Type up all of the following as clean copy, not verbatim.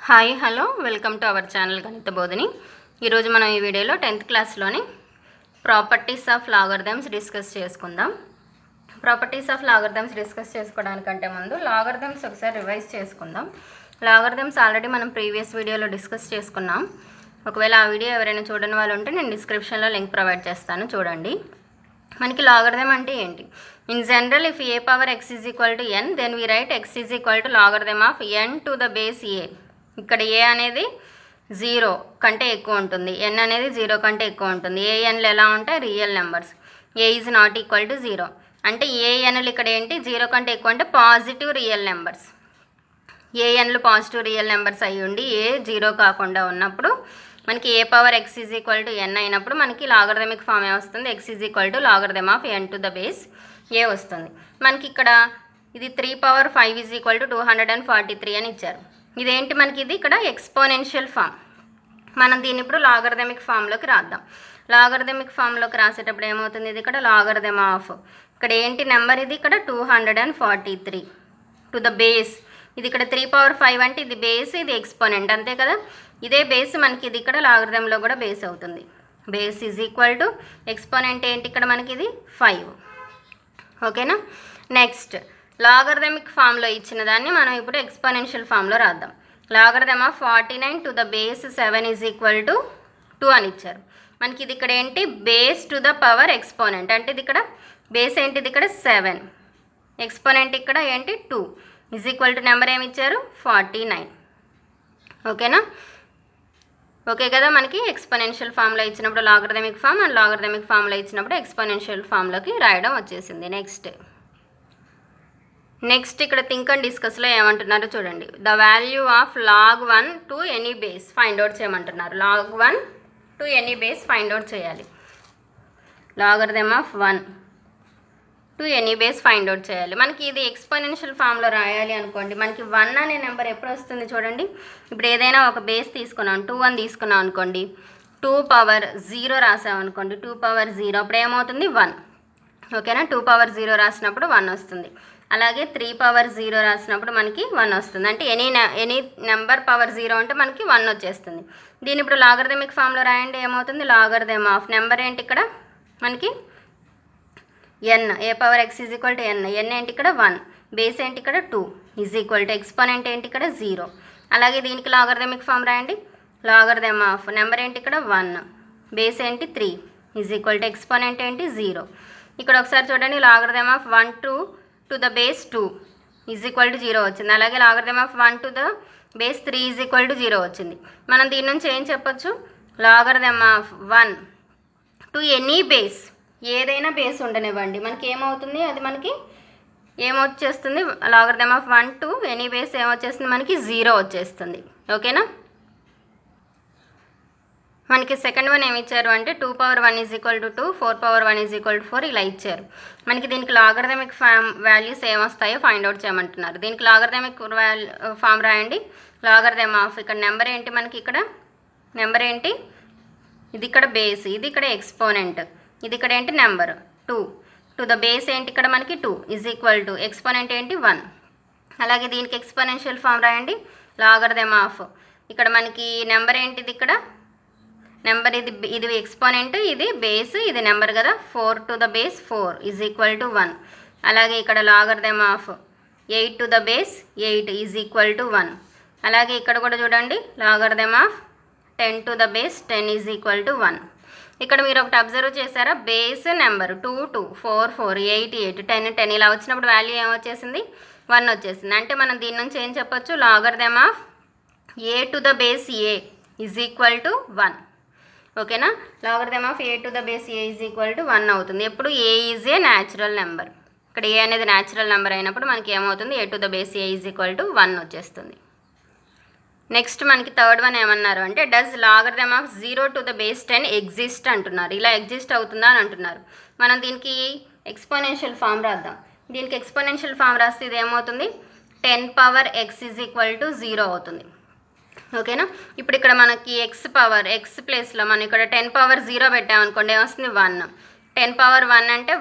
Hi hello welcome to our channel Ganitha Bodhini. ఈరోజు మనం ఈ వీడియోలో 10th క్లాస్లోని ప్రాపర్టీస్ ఆఫ్ లాగరిథమ్స్ డిస్కస్ చేసుకుందాం. ప్రాపర్టీస్ ఆఫ్ లాగరిథమ్స్ డిస్కస్ చేసుకోవడానికంటే ముందు లాగరిథమ్స్ ఒకసారి రివైజ్ చేసుకుందాం. లాగరిథమ్స్ ఆల్రెడీ మనం ప్రీవియస్ వీడియోలో డిస్కస్ చేసుకున్నాం. ఒకవేళ ఆ వీడియో ఎవరైనా చూడని వాళ్ళు ఉంటే నేను డిస్క్రిప్షన్లో లింక్ ప్రొవైడ్ చేస్తాను, చూడండి. మనకి లాగరిథం అంటే ఏంటి? In general if a power x is equal to n then we write x is equal to logarithm of n to the base a. ఇక్కడ ఏ అనేది 0 కంటే ఎక్కువ ఉంటుంది, ఎన్ అనేది 0 కంటే ఎక్కువ ఉంటుంది. ఏఎన్లు ఎలా ఉంటాయి? Real numbers. A is not equal to 0 అంటే ఏఎన్లు ఇక్కడ ఏంటి? 0 కంటే ఎక్కువ అంటే పాజిటివ్ రియల్ నెంబర్స్. ఏఎన్లు పాజిటివ్ రియల్ నెంబర్స్ అయ్యి ఉండి ఏ 0 కాకుండా ఉన్నప్పుడు మనకి a power x is equal to n అయినప్పుడు మనకి లాగరిథమిక్ ఫామ్ ఏ వస్తుంది? X is equal to logarithm of n to the base a వస్తుంది. మనకి ఇక్కడ ఇది 3/5 ఈజ్ ఈక్వల్ టు 243 అని ఇచ్చారు. ఇదేంటి మనకి? ఇది ఇక్కడ ఎక్స్పోనెన్షియల్ ఫామ్. మనం దీన్ని ఇప్పుడు లాగరిథమిక్ ఫామ్లోకి రాద్దాం. లాగరిథమిక్ ఫామ్లోకి రాసేటప్పుడు ఏమవుతుంది? ఇది ఇక్కడ లాగరిథమ్ ఆఫ్, ఇక్కడ ఏంటి నెంబర్? ఇది ఇక్కడ 243 టు ద బేస్. ఇది ఇక్కడ 3/5 అంటే ఇది బేస్, ఇది ఎక్స్పోనెంట్, అంతే కదా. ఇదే బేస్ మనకి ఇది ఇక్కడ లాగరిథంలో కూడా బేస్ అవుతుంది. Base is equal to exponent ఏంటి ఇక్కడ మనకి? ఇది 5. ఓకేనా. నెక్స్ట్ లాగరిథమిక్ ఫామ్లో ఇచ్చిన దాన్ని మనం ఇప్పుడు ఎక్స్పోనెన్షియల్ ఫామ్లో రాద్దాం. Logarithm of 49 to the base 7 is equal to 2 అని ఇచ్చారు. మనకి ఇది ఇక్కడ ఏంటి? Base to the power exponent అంటే ఇది ఇక్కడ బేస్ ఏంటిది? ఇక్కడ 7, ఎక్స్పోనెంట్ ఇక్కడ ఏంటి? 2 ఈజ్ ఈక్వల్ టు నెంబర్ ఏమి ఇచ్చారు? 49. ఓకేనా. ఓకే కదా. మనకి ఎక్స్పోనెన్షియల్ ఫామ్లో ఇచ్చినప్పుడు లాగరిథమిక్ ఫామ్ అండ్ లాగరిథమిక్ ఫామ్లో ఇచ్చినప్పుడు ఎక్స్పోనెన్షియల్ ఫామ్లోకి రాయడం వచ్చేసింది. నెక్స్ట్ ఇక్కడ థింక్ అండ్ డిస్కస్లో ఏమంటున్నారో చూడండి. The value of log 1 to any base find out చేయమంటున్నారు. Log 1 to any base find out చేయాలి. Logarithm of 1 to any base find out చేయాలి. మనకి ఇది ఎక్స్పోనెన్షియల్ ఫామ్లో రాయాలి అనుకోండి, మనకి 1 అనే నెంబర్ ఎప్పుడు వస్తుంది చూడండి. ఇప్పుడు ఏదైనా ఒక బేస్ తీసుకున్నాం, 2 అని తీసుకున్నాం అనుకోండి, 2/0 రాసామనుకోండి, 2/0 అప్పుడు ఏమవుతుంది? 1. ఓకేనా. 2/0 రాసినప్పుడు 1 వస్తుంది. అలాగే 3/0 రాసినప్పుడు మనకి 1 వస్తుంది. అంటే ఎనీ నెంబర్ పవర్ 0 అంటే మనకి 1 వచ్చేస్తుంది. దీన్ని ఇప్పుడు లాగరిథమిక్ ఫామ్లో రాయండి, ఏమవుతుంది? లాగరిథమ్ ఆఫ్ నెంబర్ ఏంటి ఇక్కడ మనకి? N. A power x is equal to n. N ఏంటి ఇక్కడ? 1. బేస్ ఏంటి ఇక్కడ? 2 ఈజ్ ఈక్వల్ టు ఎక్స్పోనెంట్ ఏంటి ఇక్కడ? 0. అలాగే దీనికి లాగరిథమిక్ ఫామ్ రాయండి. లాగరిథమ్ ఆఫ్ నెంబర్ ఏంటి ఇక్కడ? 1. బేస్ ఏంటి? 3 ఈజ్ ఈక్వల్ టు ఎక్స్పోనెంట్ ఏంటి? 0. ఇక్కడ ఒకసారి చూడండి. Logarithm of 1 to the base 2 is equal to 0 వచ్చింది. అలాగే logarithm of 1 to the base 3 is equal to 0 వచ్చింది. మనం దీని నుంచి ఏం చెప్పొచ్చు? Logarithm of 1 to any base, ఏదైనా బేస్ ఉండనివ్వండి, మనకి ఏమవుతుంది? అది మనకి ఏమొచ్చేస్తుంది? Logarithm of 1 to any base ఏమొచ్చేస్తుంది? మనకి 0 వచ్చేస్తుంది. ఓకేనా. మనకి సెకండ్ వన్ ఏమి ఇచ్చారు అంటే 2/1 is equal to 2, 4/1 is equal to 4 ఇలా ఇచ్చారు. మనకి దీనికి లాగరిథమిక్ వాల్యూస్ ఏమొస్తాయో ఫైండ్ అవుట్ చేయమంటున్నారు. దీనికి లాగరిథమిక్ ఫామ్ రాయండి. లాగరిథమ్ ఆఫ్ ఇక్కడ నెంబర్ ఏంటి మనకి? ఇక్కడ నెంబర్ ఏంటి? ఇది ఇక్కడ బేస్, ఇది ఇక్కడ ఎక్స్పోనెంట్, ఇది ఇక్కడ ఏంటి? నెంబర్ 2 టు ద బేస్ ఏంటి ఇక్కడ మనకి? 2 ఈజ్ ఈక్వల్ టు ఎక్స్పోనెంట్ ఏంటి? 1. అలాగే దీనికి ఎక్స్పోనెన్షియల్ ఫామ్ రాయండి. లాగరిథమ్ ఆఫ్ ఇక్కడ మనకి నెంబర్ ఏంటిది? ఇక్కడ నెంబర్ ఇది ఎక్స్పోనెంట్, ఇది బేస్, ఇది నెంబర్ కదా. 4 to the base 4 is equal to 1. అలాగే ఇక్కడ logarithm of 8 to the base 8 is equal to 1. అలాగే ఇక్కడ కూడా చూడండి. Logarithm of 10 to the base 10 is equal to 1. ఇక్కడ మీరు ఒకటి అబ్జర్వ్ చేశారా? బేస్ నెంబర్ 2 2 4 4 8 8 10 10 ఇలా వచ్చినప్పుడు వాల్యూ ఏమొచ్చేసింది? 1 వచ్చేసింది. అంటే మనం దీని నుంచి ఏం చెప్పొచ్చు? Logarithm of a to the base a is equal to 1. ఓకేనా. Logarithm of a to the base a is equal to 1 అవుతుంది. ఎప్పుడు? A is a natural number. ఇక్కడ ఏ అనేది న్యాచురల్ నెంబర్ అయినప్పుడు మనకి ఏమవుతుంది? A to the base a is equal to 1 వచ్చేస్తుంది. Next మనకి థర్డ్ వన్ ఏమన్నారు అంటే does logarithm of 0 to the base 10 exist అంటున్నారు. ఇలా ఎగ్జిస్ట్ అవుతుందా అని అంటున్నారు. మనం దీనికి ఎక్స్పోనెన్షియల్ ఫామ్ రాద్దాం. దీనికి ఎక్స్పోనెన్షియల్ ఫామ్ రాస్తే ఇది ఏమవుతుంది? 10/x ఈజ్ ఈక్వల్ టు 0 అవుతుంది. ఓకేనా. ఇప్పుడు ఇక్కడ మనకి ఎక్స్ ప్లేస్లో మనం ఇక్కడ 10/0 పెట్టామనుకోండి, ఏమొస్తుంది? 1. 10/1 అంటే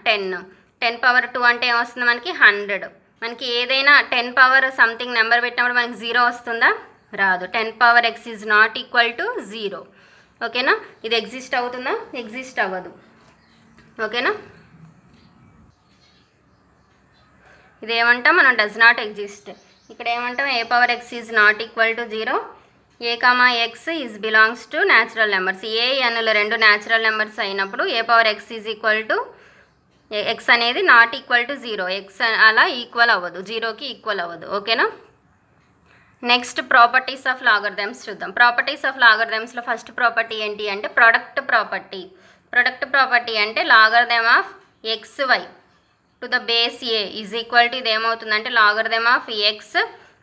10. 10/2 అంటే ఏమొస్తుంది? మనకి 100. మనకి ఏదైనా 10 పవర్ సంథింగ్ నెంబర్ పెట్టినప్పుడు మనకి 0 వస్తుందా? రాదు. 10 power x is not equal to 0. ఓకేనా, ఇది ఎగ్జిస్ట్ అవుతుందా? ఎగ్జిస్ట్ అవ్వదు. ఓకేనా, ఇది ఏమంటాం మనం? Does not exist. ఇక్కడ ఏమంటాం? A power x is not equal to 0. A comma x is belongs to natural numbers. A ఎన్లు రెండు న్యాచురల్ నెంబర్స్ అయినప్పుడు a power x is equal to x అనేది నాట్ ఈక్వల్ టు 0. ఎక్స్ అలా equal అవ్వదు, 0కి equal అవ్వదు. ఓకేనా, next properties of logarithms చూద్దాం. ప్రాపర్టీస్ ఆఫ్ లాగరిథమ్స్లో ఫస్ట్ ప్రాపర్టీ ఏంటి అంటే ప్రొడక్ట్ ప్రాపర్టీ. ప్రొడక్ట్ ప్రాపర్టీ అంటే logarithm of x y to the base a is equal to, ఇది ఏమవుతుందంటే logarithm of x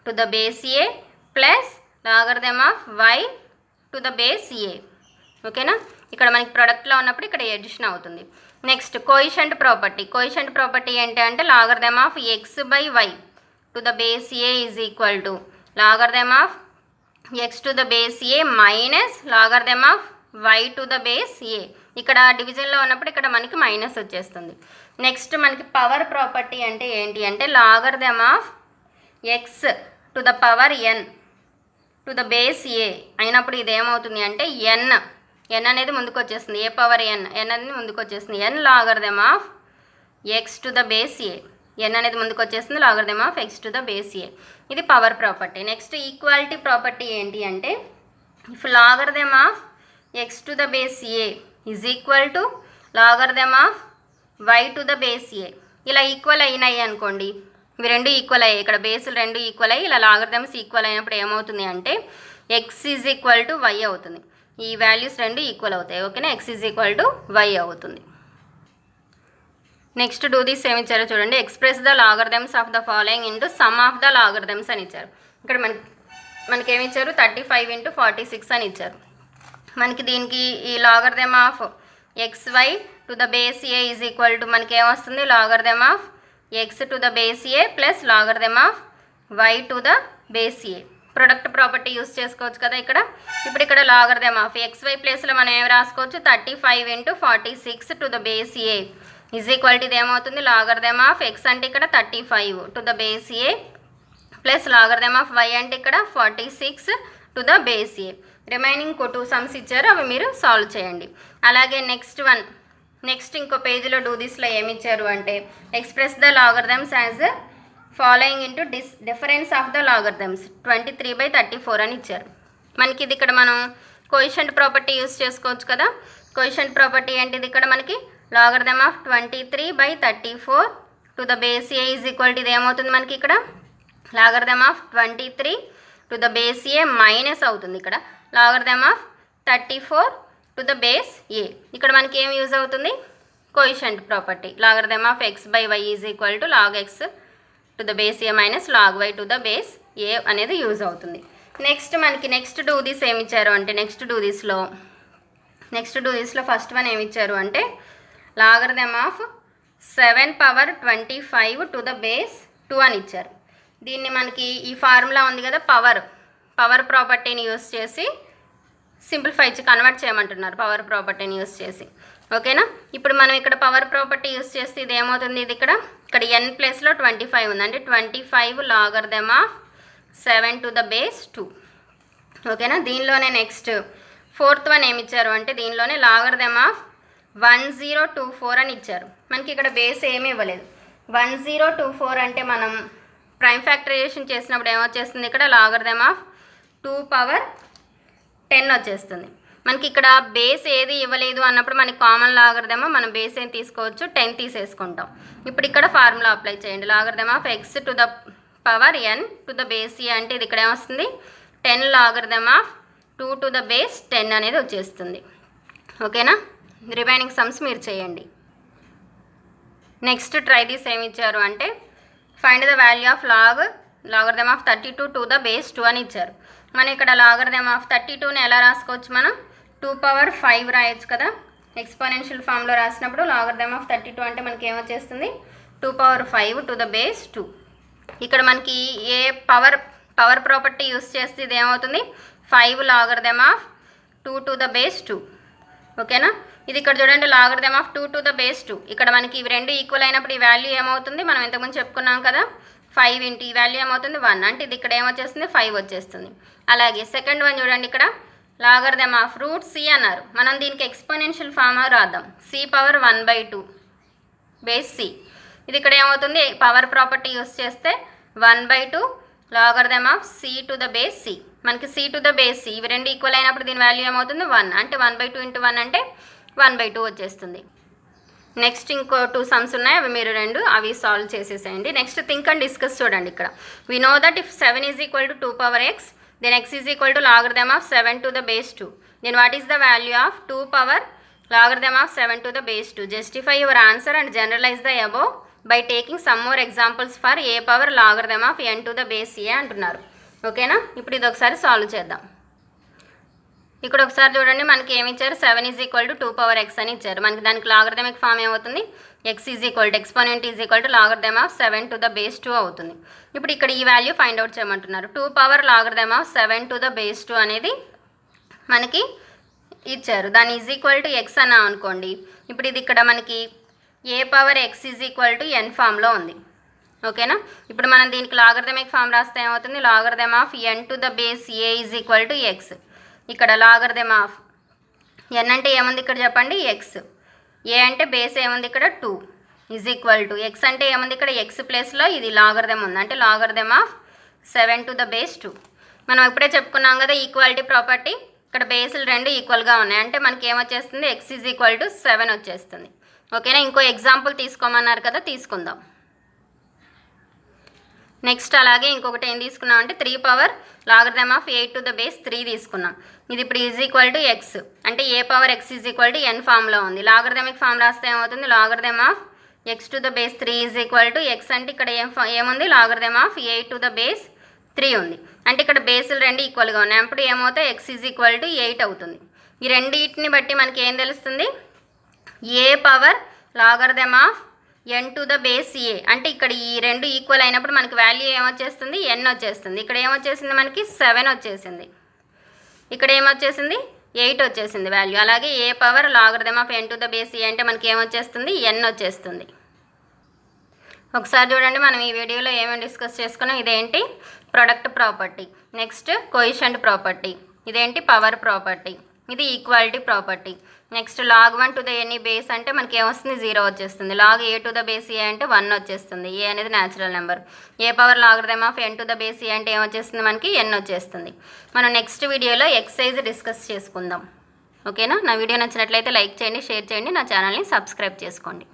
to the base a plus logarithm of y to the base a. ఓకేనా, ఇక్కడ మనకి ప్రొడక్ట్లో ఉన్నప్పుడు ఇక్కడ ఎడిషన్ అవుతుంది. Next coefficient property. Coefficient property ఏంటి అంటే logarithm of x by y to the base a is equal to logarithm of x to the base a minus logarithm of y to the base a. ఇక్కడ డివిజన్లో ఉన్నప్పుడు ఇక్కడ మనకి minus వచ్చేస్తుంది. Next మనకి power property అంటే ఏంటి అంటే logarithm of x to the power n to the base a అయినప్పుడు ఇది ఏమవుతుంది అంటే ఎన్ అనేది ముందుకు వచ్చేస్తుంది. ఏ పవర్ ఎన్ అనేది ముందుకు వచ్చేస్తుంది. N logarithm of x to the base a, n అనేది ముందుకు వచ్చేస్తుంది. Logarithm of x to the base a, ఇది power property. Next equality property ఏంటి అంటే if logarithm of x to the base a is equal to logarithm of y to the base a, ఇలా equal అయినాయి అనుకోండి, ఇవి రెండు equal అయ్యాయి, ఇక్కడ బేసులు రెండు ఈక్వల్ అయ్యి ఇలా లాగరిథమ్స్ ఈక్వల్ అయినప్పుడు ఏమవుతుంది అంటే x is equal to y అవుతుంది. ఈ వాల్యూస్ రెండు ఈక్వల్ అవుతాయి. ఓకేనా, x is equal to y అవుతుంది. నెక్స్ట్ డూ దిస్ ఏమి ఇచ్చారో చూడండి. Express the logarithms of the following into sum of the logarithms అని ఇచ్చారు. ఇక్కడ మనకి ఏమి ఇచ్చారు? 35 × 46 అని ఇచ్చారు. మనకి దీనికి ఈ logarithm of x y to the base a is equal to మనకి ఏమొస్తుంది? Logarithm of x to the base a plus logarithm of y to the base a. Product property use చేసుకోవచ్చు కదా ఇక్కడ. ఇప్పుడు ఇక్కడ లాగరిథమ్ ఆఫ్ ఎక్స్ వై ప్లేస్లో మనం ఏమి రాసుకోవచ్చు? 35 × 46 to the base a is equal to ఇది ఏమవుతుంది? లాగరిథమ్ ఆఫ్ ఎక్స్ అంటే ఇక్కడ 35 to the base a plus logarithm of y అంటే ఇక్కడ 46 to the base a. Remaining 2 sums ఇచ్చారు, అవి మీరు సాల్వ్ చేయండి. అలాగే నెక్స్ట్ ఇంకో పేజీలో డూ దిస్లో ఏమి ఇచ్చారు అంటే express the logarithms as following into difference of the logarithms 23/34 అని ఇచ్చారు. మనకి ఇది ఇక్కడ మనం కోఎఫిషియంట్ ప్రాపర్టీ యూస్ చేసుకోవచ్చు కదా. కోఎఫిషియంట్ ప్రాపర్టీ ఏంటిది? ఇక్కడ మనకి logarithm of 23/34 to the base a is equal to ఇది ఏమవుతుంది మనకి ఇక్కడ logarithm of 23 to the base a minus అవుతుంది ఇక్కడ logarithm of 34 to the base a. ఇక్కడ మనకి ఏం యూజ్ అవుతుంది? Coefficient property. Logarithm of x by y is equal to log x to the base a minus log y to the base a అనేది use అవుతుంది. Next మనకి next do this ఏమి ఇచ్చారు అంటే నెక్స్ట్ డూ దిస్లో ఫస్ట్ వన్ ఏమి ఇచ్చారు అంటే logarithm of 7 power 25 to the base 2 అని ఇచ్చారు. దీన్ని మనకి ఈ ఫార్ములా ఉంది కదా, పవర్ ప్రాపర్టీని యూస్ చేసి కన్వర్ట్ చేయమంటున్నారు. పవర్ ప్రాపర్టీని యూస్ చేసి. ఓకేనా, ఇప్పుడు మనం ఇక్కడ పవర్ ప్రాపర్టీ యూస్ చేస్తే ఇది ఏమవుతుంది? ఇది ఇక్కడ ఎన్ ప్లేస్లో 25 ఉంది అంటే 25 logarithm of 7 to the base 2. ఓకేనా, దీనిలోనే నెక్స్ట్ ఫోర్త్ వన్ ఏమి ఇచ్చారు అంటే దీనిలోనే లాగరిథమ్ ఆఫ్ 1024 అని ఇచ్చారు. మనకి ఇక్కడ బేస్ ఏమీ ఇవ్వలేదు. 1024 అంటే మనం ప్రైమ్ ఫ్యాక్టరైజేషన్ చేసినప్పుడు ఏమొచ్చేస్తుంది? ఇక్కడ లాగరిథమ్ ఆఫ్ 2 పవర్ 10 వచ్చేస్తుంది. మనకి ఇక్కడ బేస్ ఏది ఇవ్వలేదు అన్నప్పుడు మనకి కామన్ లాగరిథమ్ మనం బేస్ ఏం తీసుకోవచ్చు? 10 తీసేసుకుంటాం. ఇప్పుడు ఇక్కడ ఫార్ములా అప్లై చేయండి. Logarithm of x to the power n to the base a అంటే ఇది ఇక్కడ ఏమొస్తుంది? 10 logarithm of 2 to the base 10 అనేది వచ్చేస్తుంది. ఓకేనా, రిమైనింగ్ సమ్స్ మీరు చేయండి. నెక్స్ట్ ట్రై దిస్ ఏమి ఇచ్చారు అంటే find the value of logarithm of 32 to the base 2 అని ఇచ్చారు. మనం ఇక్కడ లాగరిథమ్ ఆఫ్ 32ని ఎలా రాసుకోవచ్చు? మనం 2 పవర్ 5 రాయొచ్చు కదా. ఎక్స్పోనెన్షియల్ ఫామ్లో రాసినప్పుడు లాగరిథమ్ ఆఫ్ 32 అంటే మనకి ఏమొచ్చేస్తుంది? 2 పవర్ 5 టు ద బేస్ 2. ఇక్కడ మనకి ఏ పవర్ ప్రాపర్టీ యూస్ చేస్తే ఇది ఏమవుతుంది? 5 logarithm of 2 to the base 2. ఓకేనా, ఇది ఇక్కడ చూడండి logarithm of 2 to the base 2. ఇక్కడ మనకి ఇవి రెండు ఈక్వల్ అయినప్పుడు ఈ వాల్యూ ఏమవుతుంది? మనం ఇంతకుముందు చెప్పుకున్నాం కదా, 5 ఇంటూ ఈ వాల్యూ ఏమవుతుంది 1, అంటే ఇది ఇక్కడ ఏమొచ్చేస్తుంది 5 వచ్చేస్తుంది. అలాగే సెకండ్ వన్ చూడండి, ఇక్కడ లాగరిథమ్ ఆఫ్ రూట్ c అన్నారు. మనం దీనికి ఎక్స్పోనెన్షియల్ ఫార్మ్ రాద్దాం. c power 1/2 base c. ఇది ఇక్కడ ఏమవుతుంది, పవర్ ప్రాపర్టీ యూస్ చేస్తే 1/2 logarithm of c to the base c. మనకి c to the base c ఇవి రెండు ఈక్వల్ అయినప్పుడు దీని వాల్యూ ఏమవుతుంది 1, అంటే 1/2 ఇంటూ 1 అంటే 1/2 వచ్చేస్తుంది. నెక్స్ట్ ఇంకో 2 సమ్స్ ఉన్నాయి, అవి మీరు అవి సాల్వ్ చేసేసేయండి. నెక్స్ట్ థింక్ అండ్ డిస్కస్ చూడండి. ఇక్కడ we know that if 7 is equal to 2 power x, then x is equal to logarithm of 7 to the base 2. then what is the value of 2 power logarithm of 7 to the base 2? Justify your answer and generalize the above by taking some more examples for a power logarithm of n to the base a అంటున్నారు. ఓకేనా, ఇప్పుడు ఇది ఒకసారి solve చేద్దాం. ఇక్కడ ఒకసారి చూడండి, మనకి ఏమి ఇచ్చారు, 7 is equal to 2 power x అని ఇచ్చారు. మనకి దానికి లాగరిథమిక్ ఫామ్ ఏమవుతుంది, x is equal to exponent is equal to logarithm of 7 to the base 2 అవుతుంది. ఇప్పుడు ఇక్కడ ఈ వాల్యూ ఫైండ్ అవుట్ చేయమంటున్నారు. 2 power logarithm of 7 to the base 2 అనేది మనకి ఇచ్చారు. దాని ఈజ్ ఈక్వల్ టు x అన్నా అనుకోండి. ఇప్పుడు ఇది ఇక్కడ మనకి a power x is equal to n ఫామ్లో ఉంది. ఓకేనా, ఇప్పుడు మనం దీనికి లాగరిథమిక్ ఫామ్ రాస్తే ఏమవుతుంది, logarithm of n to the base a is equal to x. ఇక్కడ లాగరిథమ్ ఆఫ్ n అంటే ఏముంది ఇక్కడ చెప్పండి, x. a అంటే బేస్ ఏముంది ఇక్కడ 2 ఈజ్ ఈక్వల్ టు x అంటే ఏముంది ఇక్కడ x ప్లేస్లో ఇది లాగరిథమ్ ఉంది, అంటే logarithm of 7 to the base 2. మనం ఇప్పుడే చెప్పుకున్నాం కదా ఈక్వాలిటీ ప్రాపర్టీ, ఇక్కడ బేసులు రెండు ఈక్వల్గా ఉన్నాయి, అంటే మనకి ఏమొచ్చేస్తుంది, x ఈజ్ ఈక్వల్ టు 7 వచ్చేస్తుంది. ఓకేనా, ఇంకో ఎగ్జాంపుల్ తీసుకోమన్నారు కదా, తీసుకుందాం. నెక్స్ట్ అలాగే ఇంకొకటి ఏం తీసుకున్నాం అంటే 3 power logarithm of 8 to the base 3 తీసుకున్నాం. ఇది ఇప్పుడు ఈజ్ ఈక్వల్ టు x, అంటే a power x is equal to n ఫామ్లో ఉంది. లాగరిథమిక్ ఫామ్ రాస్తే ఏమవుతుంది, logarithm of x to the base 3 is equal to x, అంటే ఇక్కడ ఏముంది, logarithm of 8 to the base 3 ఉంది, అంటే ఇక్కడ బేసులు రెండు ఈక్వల్గా ఉన్నాయి. అప్పుడు ఏమవుతాయి, x ఈజ్ ఈక్వల్ టు 8 అవుతుంది. ఈ రెండింటిని బట్టి మనకి ఏం తెలుస్తుంది, a power logarithm of n to the base a, అంటే ఇక్కడ ఈ రెండు ఈక్వల్ అయినప్పుడు మనకి వాల్యూ ఏమొచ్చేస్తుంది, n వచ్చేస్తుంది. ఇక్కడ ఏమొచ్చేసింది, మనకి 7 వచ్చేసింది. ఇక్కడ ఏమొచ్చేసింది, 8 వచ్చేసింది వాల్యూ. అలాగే a power logarithm of n to the base a అంటే మనకి ఏమొచ్చేస్తుంది, n వచ్చేస్తుంది. ఒకసారి చూడండి, మనం ఈ వీడియోలో ఏమేమి డిస్కస్ చేసుకున్నాం. ఇదేంటి, product property. Next coefficient property. ఇదేంటి, పవర్ ప్రాపర్టీ. ఇది equality property. Next log 1 to the any base అంటే మనకి ఏమొస్తుంది, 0 వచ్చేస్తుంది. Log a to the base a అంటే 1 వచ్చేస్తుంది. a అనేది natural number. a power logarithm of n to the base a అంటే ఏమొచ్చేస్తుంది, మనకి n వచ్చేస్తుంది. మనం నెక్స్ట్ వీడియోలో ఎక్సైజ్ డిస్కస్ చేసుకుందాం. ఓకేనా, నా వీడియో నచ్చినట్లయితే లైక్ చేయండి, షేర్ చేయండి, నా ఛానల్ని సబ్స్క్రైబ్ చేసుకోండి.